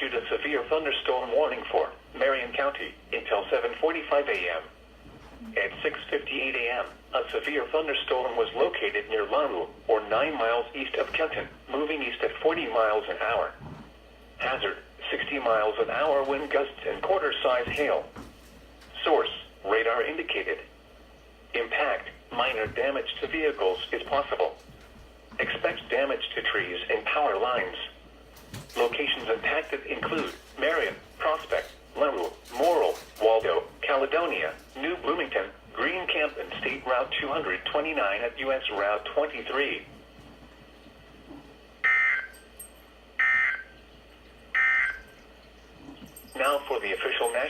issued a severe thunderstorm warning for Marion County until 7:45 a.m. At 6:58 a.m., a severe thunderstorm was located near Lamu, or 9 miles east of Kenton, moving east at 40 miles an hour. Hazard, 60 miles an hour wind gusts and quarter-size hail. Source, radar indicated. Impact, minor damage to vehicles is possible. Expect damage to trees and power lines. Locations impacted include Marion, Prospect, Lamu, Morrill, Waldo, Caledonia, New Bloomington, Green Camp, and State Route 229 at U.S. Route 23. Now for the official national